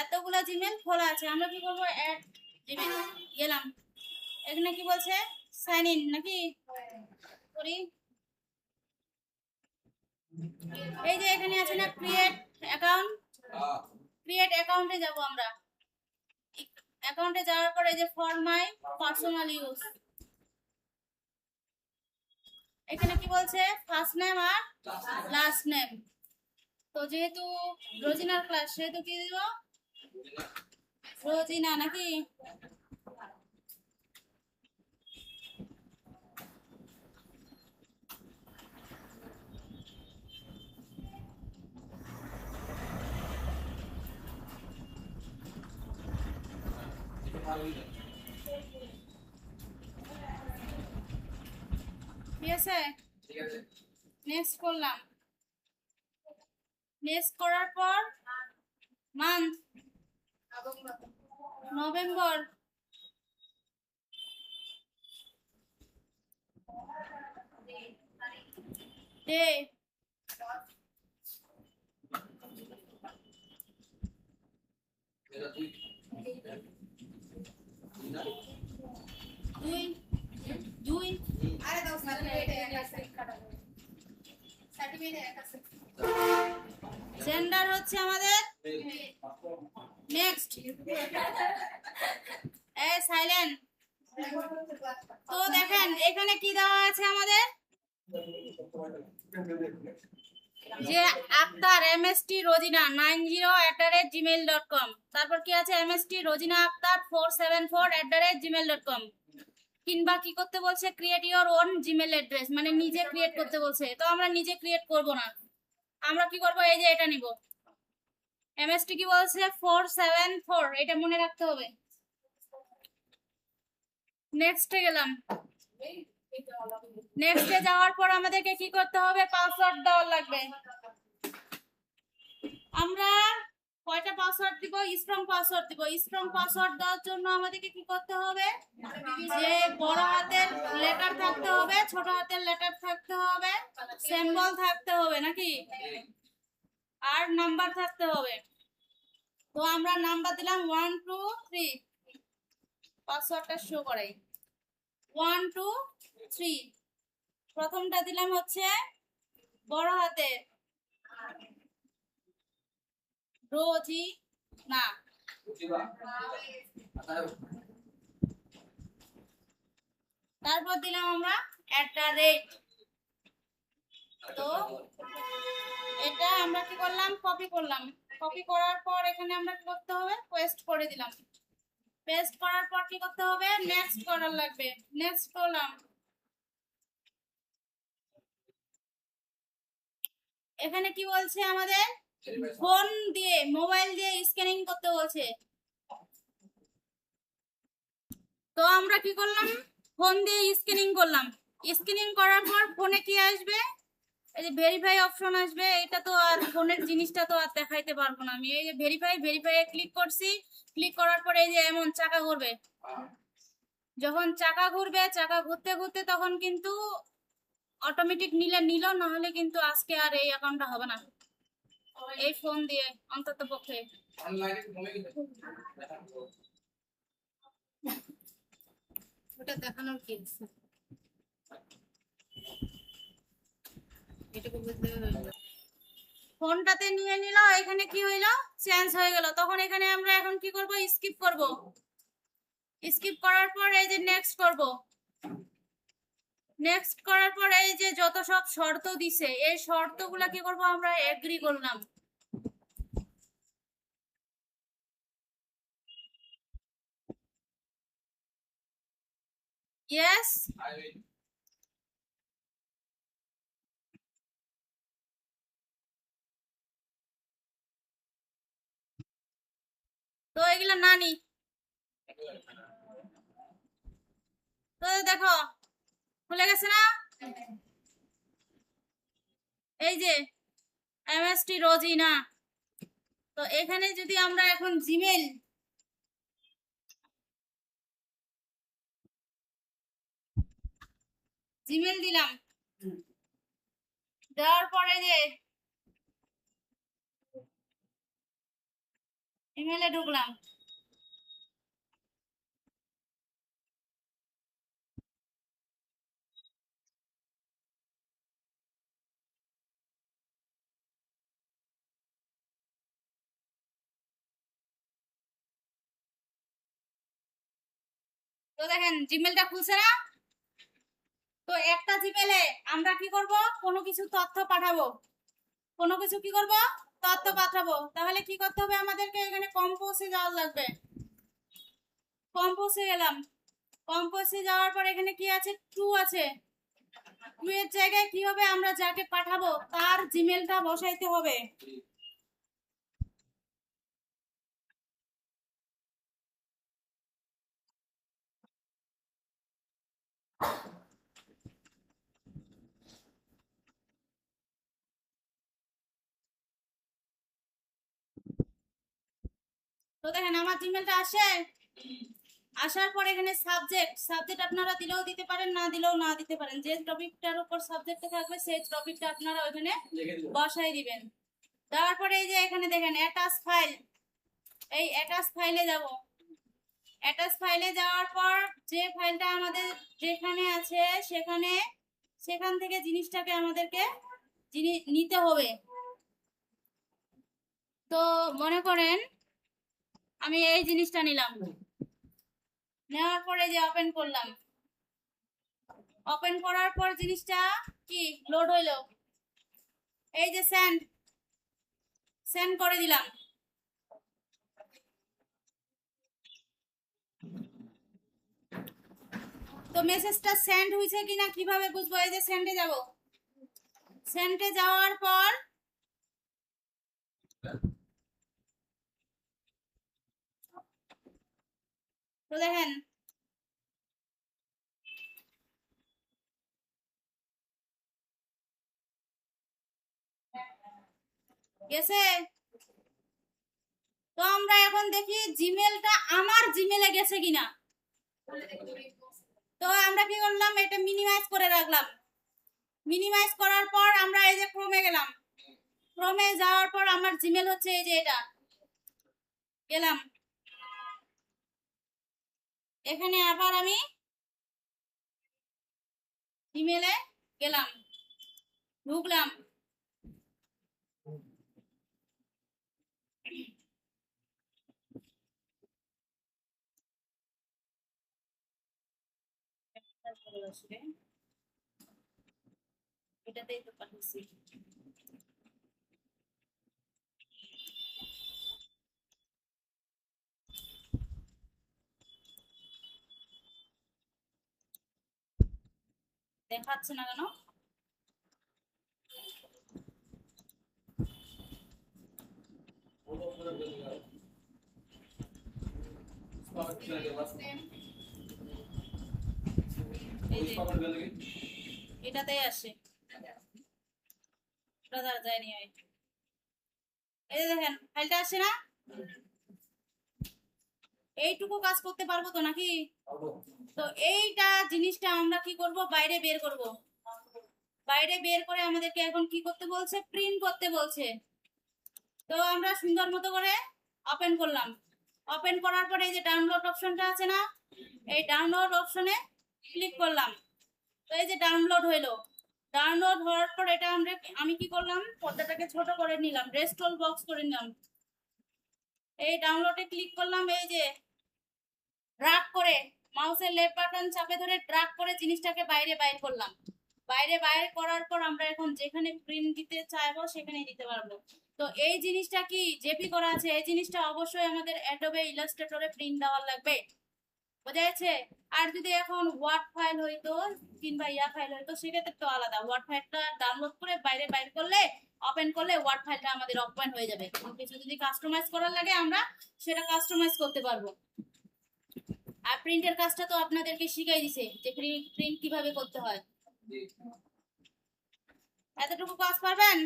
এতগুলো জিমেল খোলা আছে, আমরা কি করবো? অ্যাড জিমেল গেলাম, এখানে কি বলছে? সাইন ইন নাকি করি। এই যে এখানে আছে না ক্রিয়েট অ্যাকাউন্ট, ক্রিয়েট অ্যাকাউন্টে যাব আমরা। অ্যাকাউন্টে যাওয়ার পরে যে ফর মাই পার্সোনাল ইউজ, এখানে কি বলছে? ফার্স্ট নেম আর লাস্ট নেম। তো যেহেতু রোজিনার ক্লাস, সেহেতু কি দিব? রোজিনা নাকি? ঠিক আছে, নেক্সট করলাম। নেক্সট করার পর মান্থ নভেম্বর, ডে দুই দুই, জেন্ডার হচ্ছে আমাদের নেক্সট, সাইলেন্ট। তো দেখেন এখানে কি দেওয়া আছে আমাদের, যে আক্তার MST রোজিনা 90@gmail.com, তারপর কি আছে? MST Rozina Akter 474@gmail.com। কিংবা কি করতে বলছে? Create your own Gmail address, মানে নিজে ক্রিয়েট করতে বলছে। তো আমরা নিজে ক্রিয়েট করব না, আমরা কি করব? এই যে এটা নিব। MST কি বলছে? 474, এটা মনে রাখতে হবে। নেক্সটে গেলাম। নেক্সটে যাওয়ার পর আমাদেরকে কি করতে হবে? পাসওয়ার্ড দেওয়া লাগবে। আমরা কয়টা পাসওয়ার্ড দিব? স্ট্রং পাসওয়ার্ড দিব। স্ট্রং পাসওয়ার্ড দেওয়ার জন্য আমাদেরকে কি করতে হবে? যে বড় হাতের লেটার থাকতে হবে, ছোট হাতের লেটার থাকতে হবে, সিম্বল থাকতে হবে নাকি, আর নাম্বার থাকতে হবে। তো আমরা নাম্বার দিলাম 1 2 3, পাসওয়ার্ডটা শো করাই 1 2 3। প্রথমটা দিলাম হচ্ছে বড় হাতের রোজি না, তারপর দিলাম আমরা @। তো এটা আমরা কি করলাম? কপি করলাম। কপি করার পর এখানে আমরা কি করতে হবে? পেস্ট করে দিলাম। পেস্ট করার পর কি করতে হবে? নেক্সট করার লাগবে। নেক্সট করলাম। এখানে কি বলছে আমাদের? ফোন দিয়ে, মোবাইল দিয়ে স্ক্যানিং করতে বলছে। তো আমরা কি করলাম? ফোন দিয়ে স্ক্যানিং করলাম। স্ক্যানিং করার পর ফোনে কি আসবে? এই যে ভেরিফাই অপশন আসবে। এটা তো আর ফোনের জিনিসটা তো আর দেখাইতে পারবো না আমি। এই যে ভেরিফাই ক্লিক করছি। ক্লিক করার পরে এই যে এমন চাকা ঘুরবে। যখন চাকা ঘুরবে, চাকা ঘুরতে ঘুরতে তখন কিন্তু অটোমেটিক নিলে নিল, না হলে কিন্তু আজকে আর এই অ্যাকাউন্টটা হবে না এই ফোন দিয়ে, অন্তত পক্ষে। ওটা দেখানোর কি আছে? এটাকে বুঝতে হবে। ফোনটাতে নিয়ে নিল, এখানে কি হইলো? চেঞ্জ হয়ে গেল। তখন এখানে আমরা এখন কি করব? স্কিপ করব। স্কিপ করার পর এই যে নেক্সট করব। নেক্সট করার পর এই যে যত সব শর্ত দিছে, এই শর্তগুলা কি করব? আমরা এগ্রি করলাম। ইয়েস, তো এগুলা নানি। তো দেখো খুলে গেছে না? এই যে MST রোজিনা। তো এখানে যদি আমরা এখন জিমেল দিলাম, দেওয়ার পরে যে জিমেলে ঢুকলাম। তো দেখেন জিমেলটা খুলছে না। তো একটা জিমেলে আমরা কি করব, কোনো কিছু তথ্য পাঠাবো, কোনো কিছু কি করব, তথ্য পাঠাবো। তাহলে কি করতে হবে, আমাদেরকে এখানে কম্পোজে যাওয়া লাগবে। কম্পোজে গেলাম। কম্পোজে যাওয়ার পর এখানে কি আছে, টু আছে। টু এর জায়গায় কি হবে, আমরা যাকে পাঠাবো তার জিমেলটা বসাইতে হবে। তো দেখেন আমার জিমেলটা আসে। আসার পর এখানে সাবজেক্ট আপনারা দিলেও দিতে পারেন, না দিলেও না দিতে পারেন। যে টপিকটার উপর সাবজেক্টটা থাকবে সেই টপিকটা আপনারা ওখানে বসাই দিবেন। দেওয়ার পরে এই যে এখানে দেখেন অ্যাটাচ ফাইল, এই অ্যাটাচ ফাইলে যাব। অ্যাটাচ ফাইলে যাওয়ার পর যে ফাইলটা আমাদের যেখানে আছে সেখান থেকে জিনিসটাকে আমাদেরকে নিতে হবে। তো মনে করেন আমি এই জিনিসটা নিলাম, নেওয়ার পরে যে ওপেন করলাম। ওপেন করার পর জিনিসটা কি লোড হইলো, এই যে সেন্ড করে দিলাম। তো মেসেজটা সেন্ড হয়েছে কিনা কিভাবে বুঝবো, এই যে সেন্ডে যাব। সেন্ডে যাওয়ার পর তো দেখেন গেছে। তো আমরা এখন দেখি জিমেলটা আমার জিমেলে গেছে কিনা। তো আমরা কি করলাম, এটা মিনিমাইজ করে রাখলাম। মিনিমাইজ করার পর আমরা এই যে ক্রোমে গেলাম। ক্রোমে যাওয়ার পর আমার জিমেল হচ্ছে এই যে এটা, গেলাম। এখানে আবার আমি জিমেলে গেলাম, ঢুকলাম। এটাতেই তো পাঠাচ্ছি। দেখাচ্ছে না কেন? এটাতেই আসে, যায়নি। এই দেখেন ফাইলটা আসে না। এইটুকু কাজ করতে পারবো তো নাকি? তো এইটা জিনিসটা আমরা কি করব, বাইরে বের করব। বাইরে বের করে আমাদেরকে এখন কি করতে বলছে, প্রিন্ট করতে বলছে। তো আমরা সুন্দর মতো করে ওপেন করলাম। ওপেন করার পরে এই যে ডাউনলোড অপশনটা আছে না, এই ডাউনলোড অপশনে ক্লিক করলাম। তো এই যে ডাউনলোড হইলো। ডাউনলোড হওয়ার পর এটা আমি কি করলাম, পর্দাটাকে ছোট করে নিলাম, রেস্টল বক্স করে নিলাম। এই ডাউনলোডে ক্লিক করলাম, এই যে ড্রাগ করে মাউসের লেফট বাটন চাপে ধরে ড্রাগ করে জিনিসটাকে বাইরে বাইর করলাম। বাইরে বাইর করার পর আমরা এখন যেখানে প্রিন্ট দিতে চাইবো সেখানেই দিতে পারবো। তো এই জিনিসটা কি জেপি করা আছে, এই জিনিসটা অবশ্যই আমাদের অ্যাডোবে ইলাস্ট্রেটরে প্রিন্ট দেওয়ার লাগবে। বোঝা যাচ্ছে? আর যদি এখন ওয়ার্ড ফাইল হইতো কিংবা ফাইল হইতো সেক্ষেত্রে তো আলাদা। ওয়ার্ড ফাইলটা ডাউনলোড করে বাইরে বাইর করলে, ওপেন করলে ওয়ার্ড ফাইলটা আমাদের ওপেন হয়ে যাবে। কিছু যদি কাস্টমাইজ করার লাগে আমরা সেটা কাস্টমাইজ করতে পারবো। আর প্রিন্টের কাজটা তো আপনাদেরকে শিখাই দিছে যে প্রিন্ট কিভাবে করতে হয়। এতটুকু কাজ পারবেন?